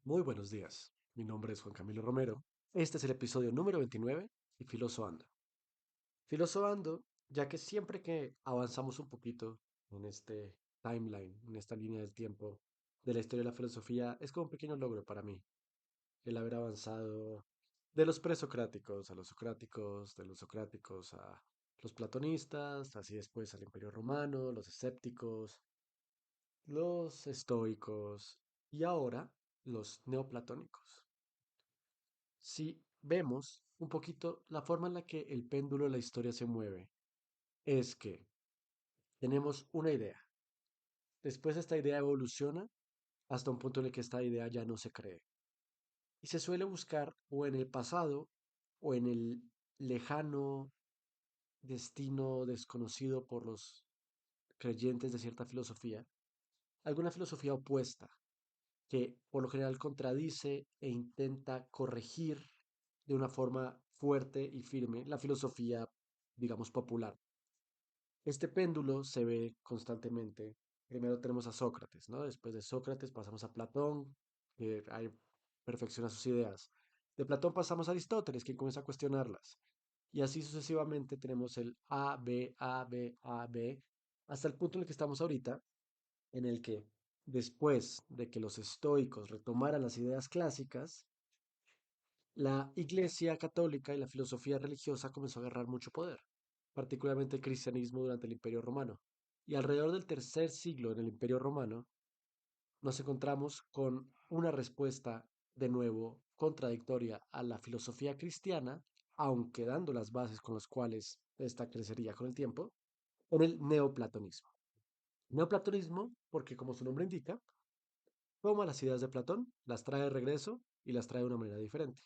Muy buenos días. Mi nombre es Juan Camilo Romero. Este es el episodio número 29 y Filosofando. Filosofando, ya que siempre que avanzamos un poquito en este timeline, en esta línea del tiempo de la historia de la filosofía, es como un pequeño logro para mí el haber avanzado de los presocráticos a los socráticos, de los socráticos a los platonistas, así después al Imperio Romano, los escépticos, los estoicos y ahora los neoplatónicos. Si vemos un poquito la forma en la que el péndulo de la historia se mueve, es que tenemos una idea. Después esta idea evoluciona hasta un punto en el que esta idea ya no se cree. Y se suele buscar o en el pasado o en el lejano destino desconocido por los creyentes de cierta filosofía, alguna filosofía opuesta que por lo general contradice e intenta corregir de una forma fuerte y firme la filosofía, digamos, popular. Este péndulo se ve constantemente. Primero tenemos a Sócrates, ¿no? Después de Sócrates pasamos a Platón, que ahí perfecciona sus ideas. De Platón pasamos a Aristóteles, quien comienza a cuestionarlas. Y así sucesivamente tenemos el A, B, A, B, A, B, hasta el punto en el que estamos ahorita, en el que después de que los estoicos retomaran las ideas clásicas, la Iglesia católica y la filosofía religiosa comenzó a agarrar mucho poder, particularmente el cristianismo durante el Imperio Romano. Y alrededor del tercer siglo en el Imperio Romano nos encontramos con una respuesta de nuevo contradictoria a la filosofía cristiana, aunque dando las bases con las cuales esta crecería con el tiempo, en el neoplatonismo. Neoplatonismo porque, como su nombre indica, toma las ideas de Platón, las trae de regreso y las trae de una manera diferente.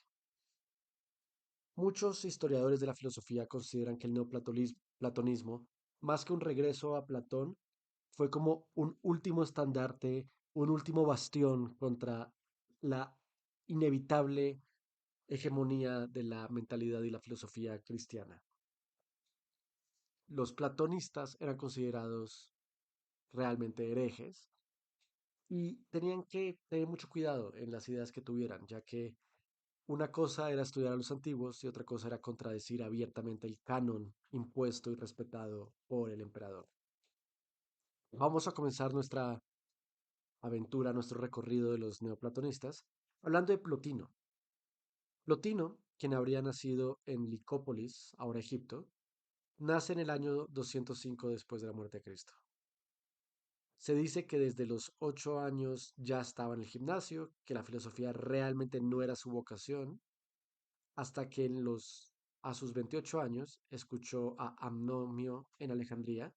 Muchos historiadores de la filosofía consideran que el neoplatonismo, más que un regreso a Platón, fue como un último estandarte, un último bastión contra la inevitable hegemonía de la mentalidad y la filosofía cristiana. Los platonistas eran considerados realmente herejes y tenían que tener mucho cuidado en las ideas que tuvieran, ya que una cosa era estudiar a los antiguos y otra cosa era contradecir abiertamente el canon impuesto y respetado por el emperador. Vamos a comenzar nuestra aventura, nuestro recorrido de los neoplatonistas, hablando de Plotino. Plotino, quien habría nacido en Licópolis, ahora Egipto, nace en el año 205 después de la muerte de Cristo. Se dice que desde los 8 años ya estaba en el gimnasio, que la filosofía realmente no era su vocación, hasta que a sus 28 años escuchó a Amnomio en Alejandría,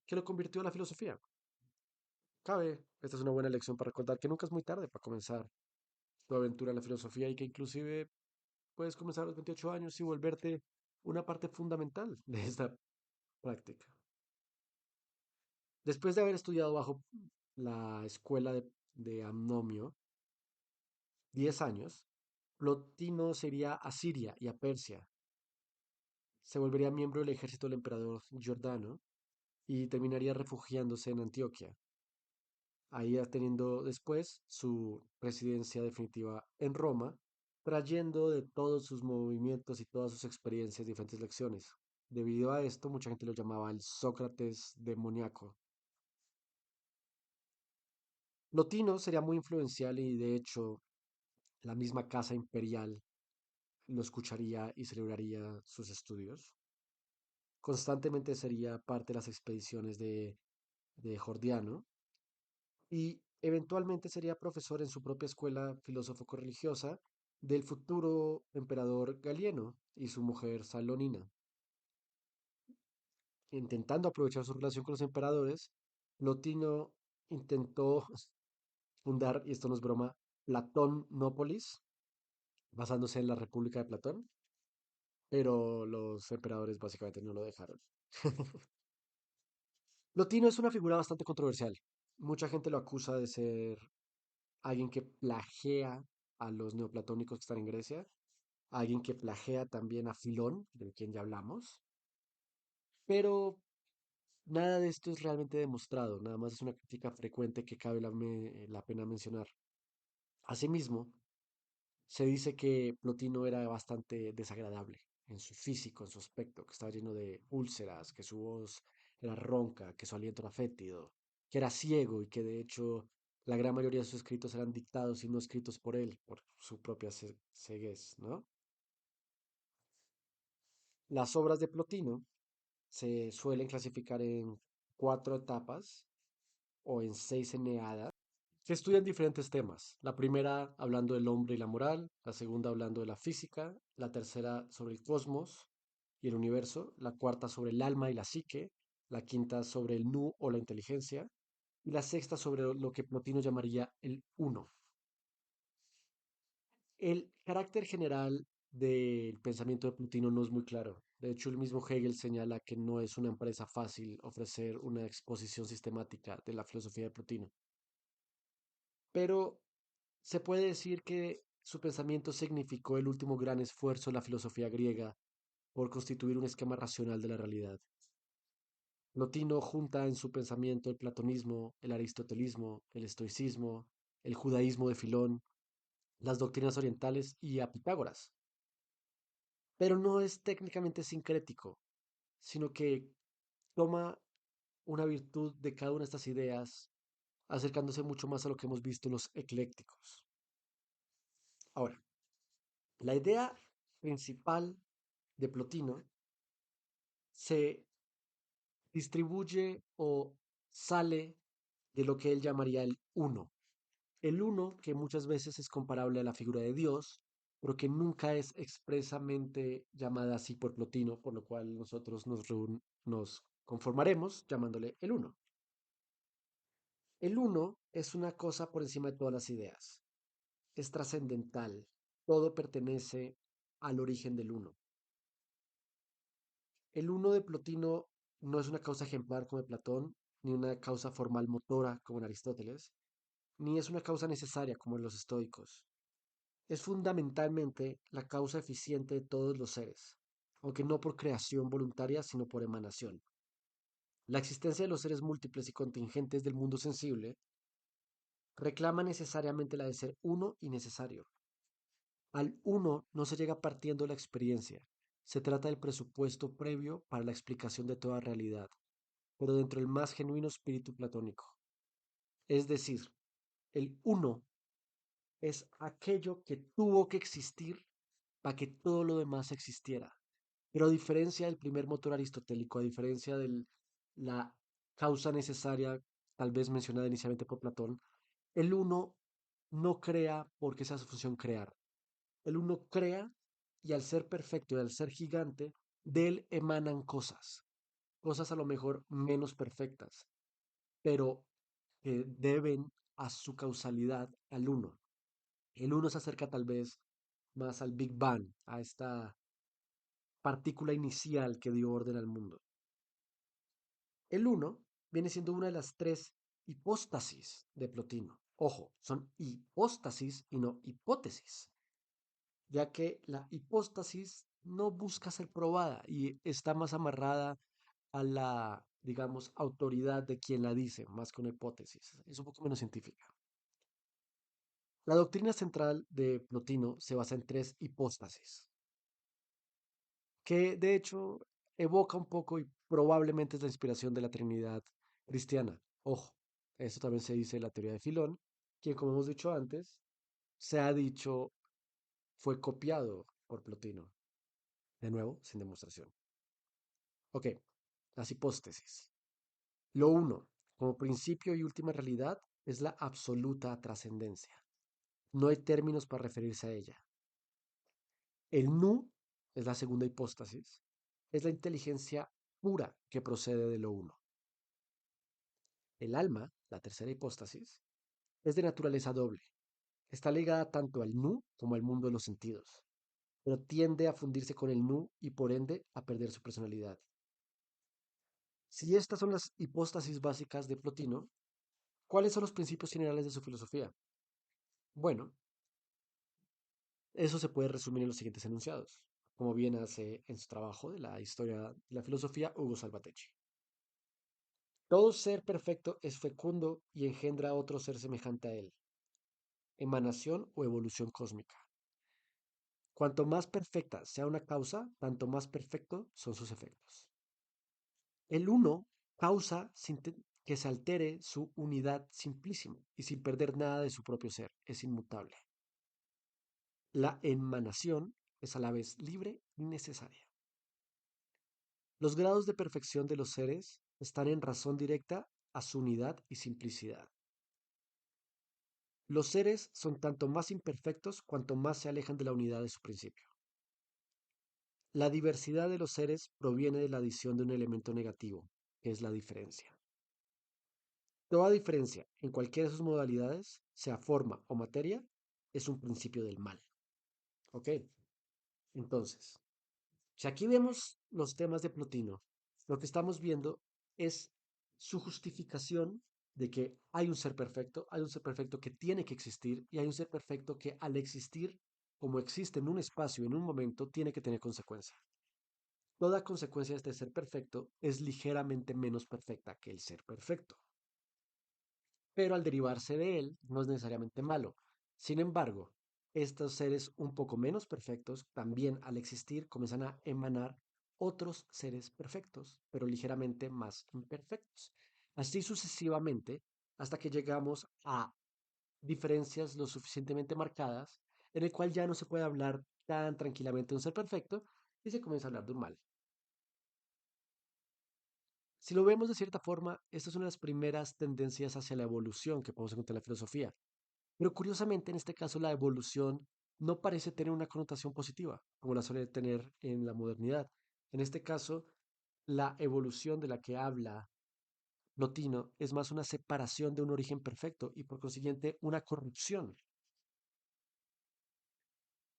que lo convirtió a la filosofía. Esta es una buena lección para recordar que nunca es muy tarde para comenzar tu aventura en la filosofía y que inclusive puedes comenzar a los 28 años y volverte una parte fundamental de esta práctica. Después de haber estudiado bajo la escuela de Amnomio 10 años, Plotino se iría a Siria y a Persia. Se volvería miembro del ejército del emperador Giordano y terminaría refugiándose en Antioquia, ahí ya teniendo después su residencia definitiva en Roma, trayendo de todos sus movimientos y todas sus experiencias diferentes lecciones. Debido a esto, mucha gente lo llamaba el Sócrates demoníaco. Lotino sería muy influencial y de hecho la misma casa imperial lo escucharía y celebraría sus estudios. Constantemente sería parte de las expediciones de Jordiano y eventualmente sería profesor en su propia escuela filosófico-religiosa del futuro emperador Galieno y su mujer Salonina. Intentando aprovechar su relación con los emperadores, Plotino intentó fundar, y esto no es broma, Platónópolis, basándose en la República de Platón, pero los emperadores básicamente no lo dejaron. Plotino es una figura bastante controversial. Mucha gente lo acusa de ser alguien que plagia a los neoplatónicos que están en Grecia, alguien que plagia también a Filón, de quien ya hablamos, pero nada de esto es realmente demostrado, nada más es una crítica frecuente que cabe la pena mencionar. Asimismo, se dice que Plotino era bastante desagradable en su físico, en su aspecto, que estaba lleno de úlceras, que su voz era ronca, que su aliento era fétido, que era ciego y que de hecho la gran mayoría de sus escritos eran dictados y no escritos por él, por su propia ceguez, ¿no? Las obras de Plotino se suelen clasificar en cuatro etapas o en seis eneadas que estudian diferentes temas. La primera hablando del hombre y la moral, la segunda hablando de la física, la tercera sobre el cosmos y el universo, la cuarta sobre el alma y la psique, la quinta sobre el nu o la inteligencia y la sexta sobre lo que Plotino llamaría el uno. El carácter general del pensamiento de Plotino no es muy claro. De hecho, el mismo Hegel señala que no es una empresa fácil ofrecer una exposición sistemática de la filosofía de Plotino. Pero se puede decir que su pensamiento significó el último gran esfuerzo de la filosofía griega por constituir un esquema racional de la realidad. Plotino junta en su pensamiento el platonismo, el aristotelismo, el estoicismo, el judaísmo de Filón, las doctrinas orientales y a Pitágoras. Pero no es técnicamente sincrético, sino que toma una virtud de cada una de estas ideas, acercándose mucho más a lo que hemos visto en los eclécticos. Ahora, la idea principal de Plotino se distribuye o sale de lo que él llamaría el uno. El uno que muchas veces es comparable a la figura de Dios, pero que nunca es expresamente llamada así por Plotino, por lo cual nosotros nos conformaremos llamándole el uno. El uno es una cosa por encima de todas las ideas, es trascendental, todo pertenece al origen del uno. El uno de Plotino no es una causa ejemplar como de Platón, ni una causa formal motora como en Aristóteles, ni es una causa necesaria como en los estoicos. Es fundamentalmente la causa eficiente de todos los seres, aunque no por creación voluntaria, sino por emanación. La existencia de los seres múltiples y contingentes del mundo sensible reclama necesariamente la de ser uno y necesario. Al uno no se llega partiendo de la experiencia, se trata del presupuesto previo para la explicación de toda realidad, pero dentro del más genuino espíritu platónico. Es decir, el uno es aquello que tuvo que existir para que todo lo demás existiera. Pero a diferencia del primer motor aristotélico, a diferencia de la causa necesaria, tal vez mencionada inicialmente por Platón, el uno no crea porque sea su función crear. El uno crea y al ser perfecto y al ser gigante, de él emanan cosas, cosas a lo mejor menos perfectas, pero que deben a su causalidad al uno. El uno se acerca tal vez más al Big Bang, a esta partícula inicial que dio orden al mundo. El uno viene siendo una de las tres hipóstasis de Plotino. Ojo, son hipóstasis y no hipótesis, ya que la hipóstasis no busca ser probada y está más amarrada a la, digamos, autoridad de quien la dice, más que una hipótesis. Es un poco menos científica. La doctrina central de Plotino se basa en tres hipóstasis, que de hecho evoca un poco y probablemente es la inspiración de la Trinidad cristiana. Ojo, eso también se dice en la teoría de Filón, quien, como hemos dicho antes, se ha dicho fue copiado por Plotino, de nuevo, sin demostración. Ok, las hipótesis. Lo uno, como principio y última realidad, es la absoluta trascendencia. No hay términos para referirse a ella. El nu es la segunda hipóstasis, es la inteligencia pura que procede de lo uno. El alma, la tercera hipóstasis, es de naturaleza doble. Está ligada tanto al nu como al mundo de los sentidos, pero tiende a fundirse con el nu y por ende a perder su personalidad. Si estas son las hipóstasis básicas de Plotino, ¿cuáles son los principios generales de su filosofía? Bueno, eso se puede resumir en los siguientes enunciados, como bien hace en su trabajo de la historia de la filosofía Hugo Salvatecci. Todo ser perfecto es fecundo y engendra a otro ser semejante a él. emanación o evolución cósmica. Cuanto más perfecta sea una causa, tanto más perfectos son sus efectos. El uno causa que se altere su unidad simplísima y sin perder nada de su propio ser, es inmutable. La emanación es a la vez libre y necesaria. Los grados de perfección de los seres están en razón directa a su unidad y simplicidad. Los seres son tanto más imperfectos cuanto más se alejan de la unidad de su principio. La diversidad de los seres proviene de la adición de un elemento negativo, que es la diferencia. Toda diferencia en cualquiera de sus modalidades, sea forma o materia, es un principio del mal. ¿Ok? Entonces, si aquí vemos los temas de Plotino, lo que estamos viendo es su justificación de que hay un ser perfecto que tiene que existir y hay un ser perfecto que al existir, como existe en un espacio, en un momento, tiene que tener consecuencia. Toda consecuencia de este ser perfecto es ligeramente menos perfecta que el ser perfecto, pero al derivarse de él no es necesariamente malo. Sin embargo, estos seres un poco menos perfectos también al existir comienzan a emanar otros seres perfectos, pero ligeramente más imperfectos. Así sucesivamente, hasta que llegamos a diferencias lo suficientemente marcadas, en el cual ya no se puede hablar tan tranquilamente de un ser perfecto y se comienza a hablar de un mal. Si lo vemos de cierta forma, esta es una de las primeras tendencias hacia la evolución que podemos encontrar en la filosofía. Pero curiosamente, en este caso, la evolución no parece tener una connotación positiva, como la suele tener en la modernidad. En este caso, la evolución de la que habla Plotino es más una separación de un origen perfecto y por consiguiente una corrupción.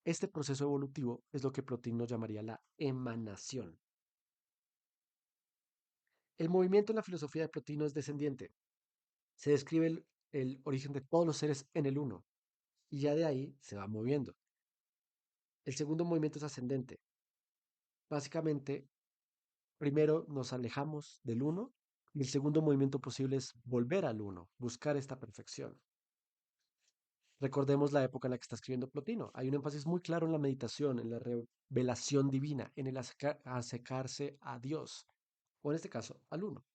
Este proceso evolutivo es lo que Plotino llamaría la emanación. El movimiento en la filosofía de Plotino es descendiente. Se describe el origen de todos los seres en el uno y ya de ahí se va moviendo. El segundo movimiento es ascendente. Básicamente, primero nos alejamos del uno y el segundo movimiento posible es volver al uno, buscar esta perfección. Recordemos la época en la que está escribiendo Plotino. Hay un énfasis muy claro en la meditación, en la revelación divina, en el acercarse a Dios, o en este caso al uno.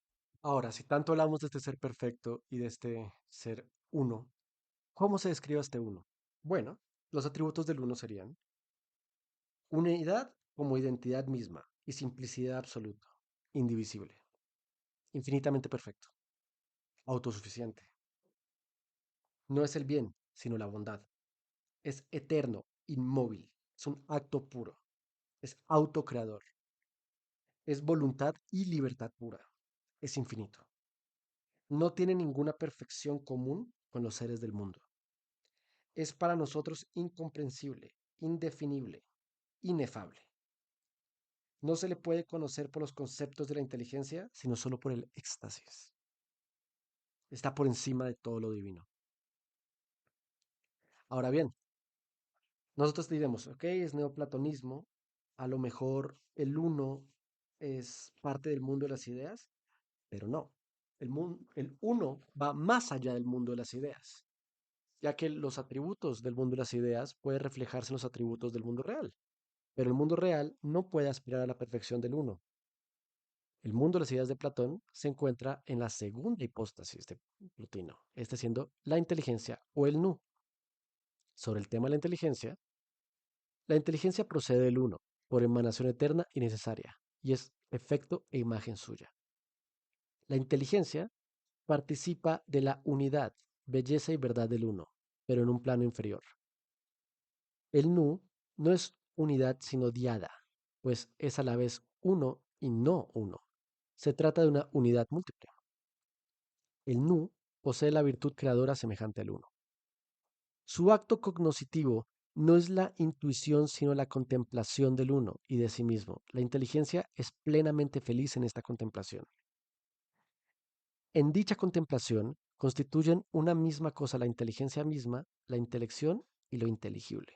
Ahora, si tanto hablamos de este ser perfecto y de este ser uno, ¿cómo se describe este uno? Bueno, los atributos del uno serían unidad como identidad misma y simplicidad absoluta, indivisible, infinitamente perfecto, autosuficiente. No es el bien, sino la bondad. Es eterno, inmóvil, es un acto puro, es autocreador, es voluntad y libertad pura, es infinito. No tiene ninguna perfección común con los seres del mundo. Es para nosotros incomprensible, indefinible, inefable. No se le puede conocer por los conceptos de la inteligencia, sino solo por el éxtasis. Está por encima de todo lo divino. Ahora bien, nosotros diremos, ok, es neoplatonismo, a lo mejor el uno es parte del mundo de las ideas, pero no. El uno va más allá del mundo de las ideas, ya que los atributos del mundo de las ideas pueden reflejarse en los atributos del mundo real, pero el mundo real no puede aspirar a la perfección del uno. El mundo de las ideas de Platón se encuentra en la segunda hipóstasis de Plotino, este siendo la inteligencia o el nu. Sobre el tema de la inteligencia procede del uno, por emanación eterna y necesaria, y es efecto e imagen suya. La inteligencia participa de la unidad, belleza y verdad del uno, pero en un plano inferior. El nu no es unidad sino diada, pues es a la vez uno y no uno. Se trata de una unidad múltiple. El nu posee la virtud creadora semejante al uno. Su acto cognoscitivo no es la intuición sino la contemplación del uno y de sí mismo. La inteligencia es plenamente feliz en esta contemplación. En dicha contemplación constituyen una misma cosa la inteligencia misma, la intelección y lo inteligible.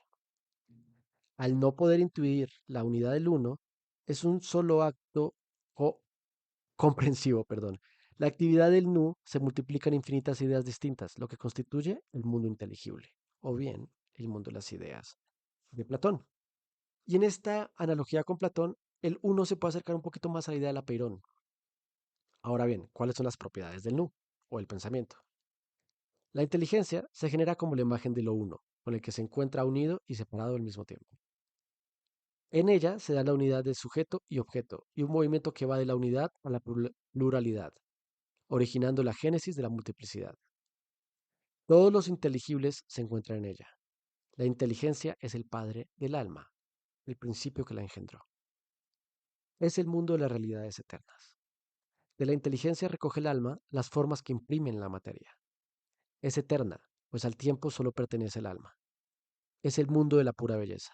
Al no poder intuir la unidad del uno, es un solo acto co- comprensivo, perdón. La actividad del nu se multiplica en infinitas ideas distintas, lo que constituye el mundo inteligible. o bien el mundo de las ideas de Platón. Y en esta analogía con Platón, el uno se puede acercar un poquito más a la idea del apeirón. Ahora bien, ¿cuáles son las propiedades del nu o el pensamiento? La inteligencia se genera como la imagen de lo uno, con el que se encuentra unido y separado al mismo tiempo. En ella se da la unidad de sujeto y objeto, y un movimiento que va de la unidad a la pluralidad, originando la génesis de la multiplicidad. Todos los inteligibles se encuentran en ella. La inteligencia es el padre del alma, el principio que la engendró. Es el mundo de las realidades eternas. De la inteligencia recoge el alma las formas que imprimen la materia. Es eterna, pues al tiempo solo pertenece el alma. Es el mundo de la pura belleza.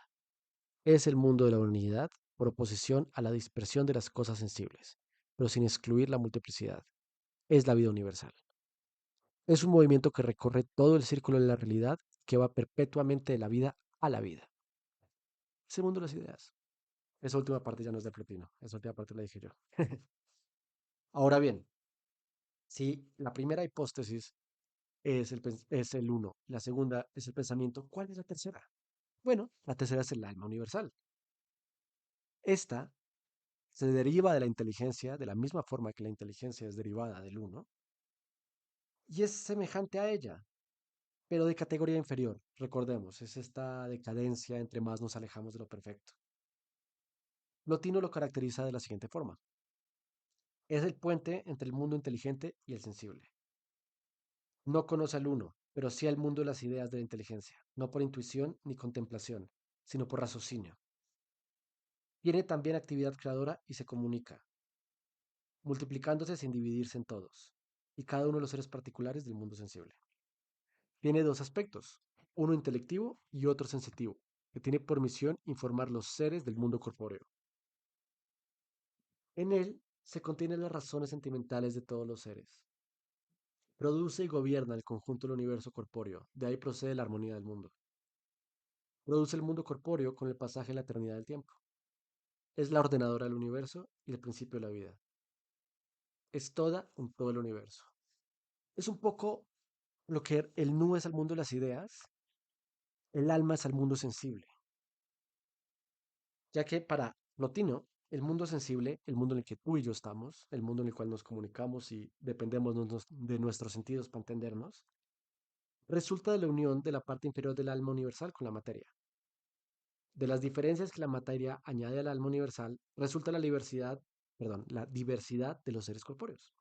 Es el mundo de la unidad por oposición a la dispersión de las cosas sensibles, pero sin excluir la multiplicidad. Es la vida universal. Es un movimiento que recorre todo el círculo de la realidad que va perpetuamente de la vida a la vida. Es el mundo de las ideas. Esa última parte ya no es de Plotino, esa última parte la dije yo. Ahora bien, si la primera hipótesis es el uno, la segunda es el pensamiento, ¿cuál es la tercera? Bueno, la tercera es el alma universal. Esta se deriva de la inteligencia de la misma forma que la inteligencia es derivada del uno y es semejante a ella, pero de categoría inferior. Recordemos, es esta decadencia entre más nos alejamos de lo perfecto. Plotino lo caracteriza de la siguiente forma. Es el puente entre el mundo inteligente y el sensible. No conoce al uno, pero sí al mundo de las ideas de la inteligencia, no por intuición ni contemplación, sino por raciocinio. Tiene también actividad creadora y se comunica, multiplicándose sin dividirse en todos, y cada uno de los seres particulares del mundo sensible. Tiene dos aspectos, uno intelectivo y otro sensitivo, que tiene por misión informar los seres del mundo corpóreo. En él se contienen las razones sentimentales de todos los seres. Produce y gobierna el conjunto del universo corpóreo, de ahí procede la armonía del mundo. Produce el mundo corpóreo con el pasaje de la eternidad del tiempo. Es la ordenadora del universo y el principio de la vida. Es toda en todo el universo. Es un poco lo que el nu es al mundo de las ideas, el alma es al mundo sensible, ya que para Plotino, el mundo sensible, el mundo en el que tú y yo estamos, el mundo en el cual nos comunicamos y dependemos de nuestros sentidos para entendernos, resulta de la unión de la parte inferior del alma universal con la materia. De las diferencias que la materia añade al alma universal, resulta la diversidad de los seres corpóreos.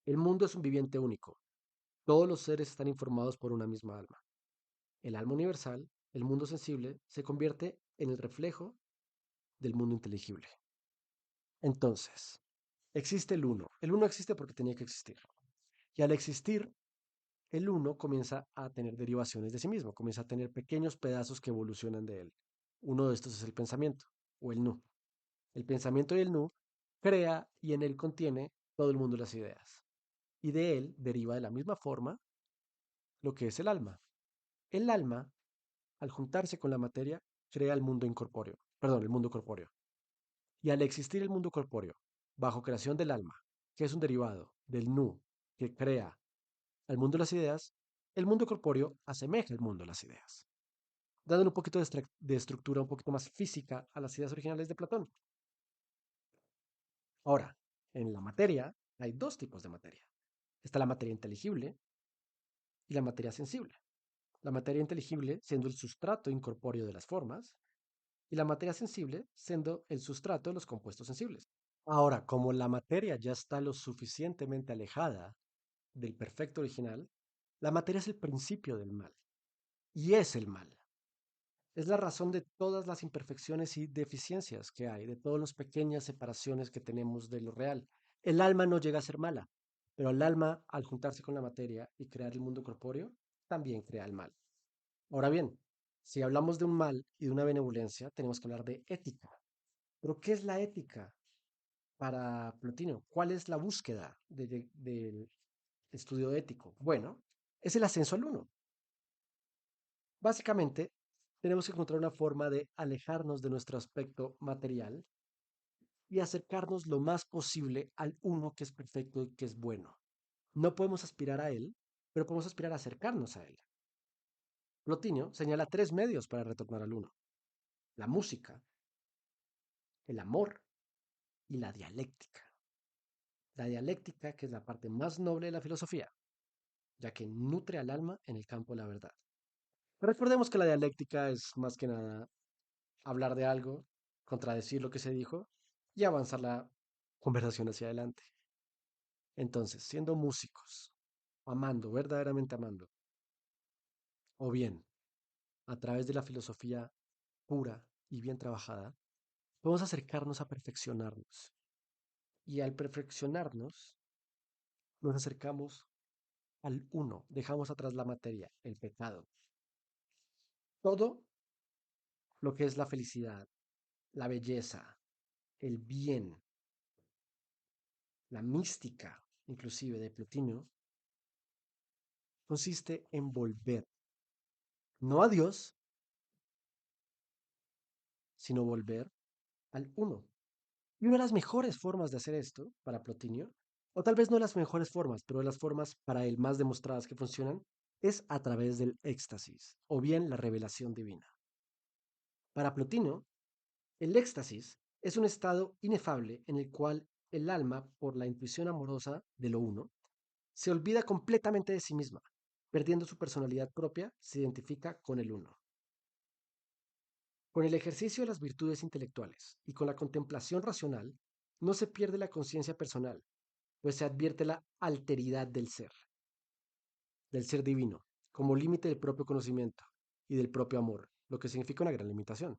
El mundo es un viviente único. Todos los seres están informados por una misma alma. El alma universal, el mundo sensible, se convierte en el reflejo del mundo inteligible. Entonces, existe el uno. El uno existe porque tenía que existir. Y al existir, el uno comienza a tener derivaciones de sí mismo, comienza a tener pequeños pedazos que evolucionan de él. Uno de estos es el pensamiento o el nu. El pensamiento y el nu crea y en él contiene todo el mundo de las ideas. Y de él deriva de la misma forma lo que es el alma. El alma, al juntarse con la materia, crea el mundo incorpóreo, perdón, el mundo corpóreo. Y al existir el mundo corpóreo, bajo creación del alma, que es un derivado del nu, que crea al mundo de las ideas, el mundo corpóreo asemeja el mundo de las ideas, dándole un poquito de estructura un poquito más física a las ideas originales de Platón. Ahora, en la materia hay dos tipos de materia. Está la materia inteligible y la materia sensible. La materia inteligible siendo el sustrato incorpóreo de las formas y la materia sensible siendo el sustrato de los compuestos sensibles. Ahora, como la materia ya está lo suficientemente alejada del perfecto original, la materia es el principio del mal y es el mal. Es la razón de todas las imperfecciones y deficiencias que hay, de todas las pequeñas separaciones que tenemos de lo real. El alma no llega a ser mala, pero el alma, al juntarse con la materia y crear el mundo corpóreo, también crea el mal. Ahora bien, si hablamos de un mal y de una benevolencia, tenemos que hablar de ética. Pero ¿qué es la ética para Plotino? ¿Cuál es la búsqueda del estudio ético? Bueno, es el ascenso al uno. Básicamente, tenemos que encontrar una forma de alejarnos de nuestro aspecto material y acercarnos lo más posible al uno que es perfecto y que es bueno. No podemos aspirar a él, pero podemos aspirar a acercarnos a él. Plotinio señala tres medios para retornar al uno: la música, el amor y la dialéctica. La dialéctica, que es la parte más noble de la filosofía, ya que nutre al alma en el campo de la verdad. Recordemos que la dialéctica es más que nada hablar de algo, contradecir lo que se dijo y avanzar la conversación hacia adelante. Entonces, siendo músicos, amando, verdaderamente amando, o bien a través de la filosofía pura y bien trabajada, podemos acercarnos a perfeccionarnos. Y al perfeccionarnos, nos acercamos al uno, dejamos atrás la materia, el pecado, todo lo que es la felicidad, la belleza, el bien, la mística, inclusive de Plotino, consiste en volver, no a Dios, sino volver al uno. Y una de las mejores formas de hacer esto para Plotinio, o tal vez no las mejores formas, pero las formas para él más demostradas que funcionan, es a través del éxtasis, o bien la revelación divina. Para Plotino, el éxtasis es un estado inefable en el cual el alma, por la intuición amorosa de lo uno, se olvida completamente de sí misma, perdiendo su personalidad propia, se identifica con el uno. Con el ejercicio de las virtudes intelectuales y con la contemplación racional, no se pierde la conciencia personal, pues se advierte la alteridad del ser divino, como límite del propio conocimiento y del propio amor, lo que significa una gran limitación.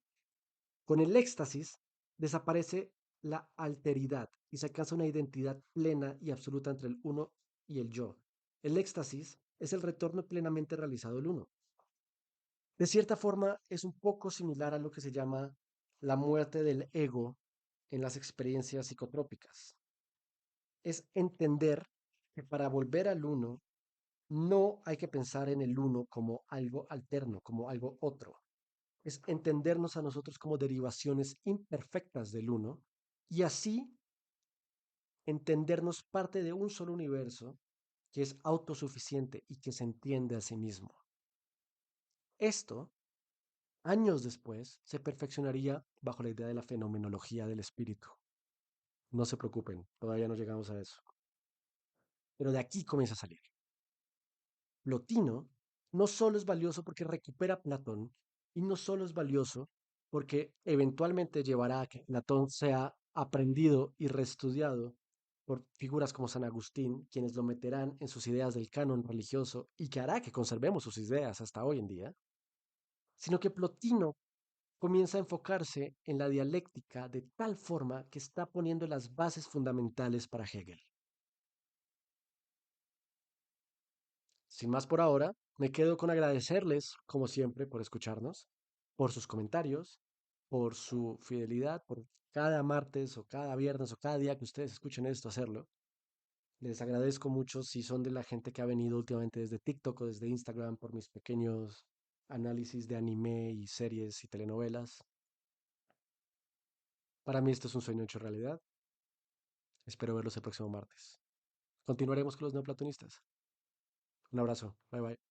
Con el éxtasis desaparece la alteridad y se alcanza una identidad plena y absoluta entre el uno y el yo. El éxtasis es el retorno plenamente realizado del uno. De cierta forma, es un poco similar a lo que se llama la muerte del ego en las experiencias psicotrópicas. Es entender que para volver al uno no hay que pensar en el uno como algo alterno, como algo otro. Es entendernos a nosotros como derivaciones imperfectas del uno y así entendernos parte de un solo universo que es autosuficiente y que se entiende a sí mismo. Esto, años después, se perfeccionaría bajo la idea de la fenomenología del espíritu. No se preocupen, todavía no llegamos a eso. Pero de aquí comienza a salir. Plotino no solo es valioso porque recupera a Platón y no solo es valioso porque eventualmente llevará a que Platón sea aprendido y reestudiado por figuras como San Agustín, quienes lo meterán en sus ideas del canon religioso y que hará que conservemos sus ideas hasta hoy en día, sino que Plotino comienza a enfocarse en la dialéctica de tal forma que está poniendo las bases fundamentales para Hegel. Sin más por ahora, me quedo con agradecerles, como siempre, por escucharnos, por sus comentarios, por su fidelidad, por cada martes o cada viernes o cada día que ustedes escuchen esto, hacerlo. Les agradezco mucho si son de la gente que ha venido últimamente desde TikTok o desde Instagram por mis pequeños análisis de anime y series y telenovelas. Para mí esto es un sueño hecho realidad. Espero verlos el próximo martes. Continuaremos con los neoplatonistas. Un abrazo. Bye bye.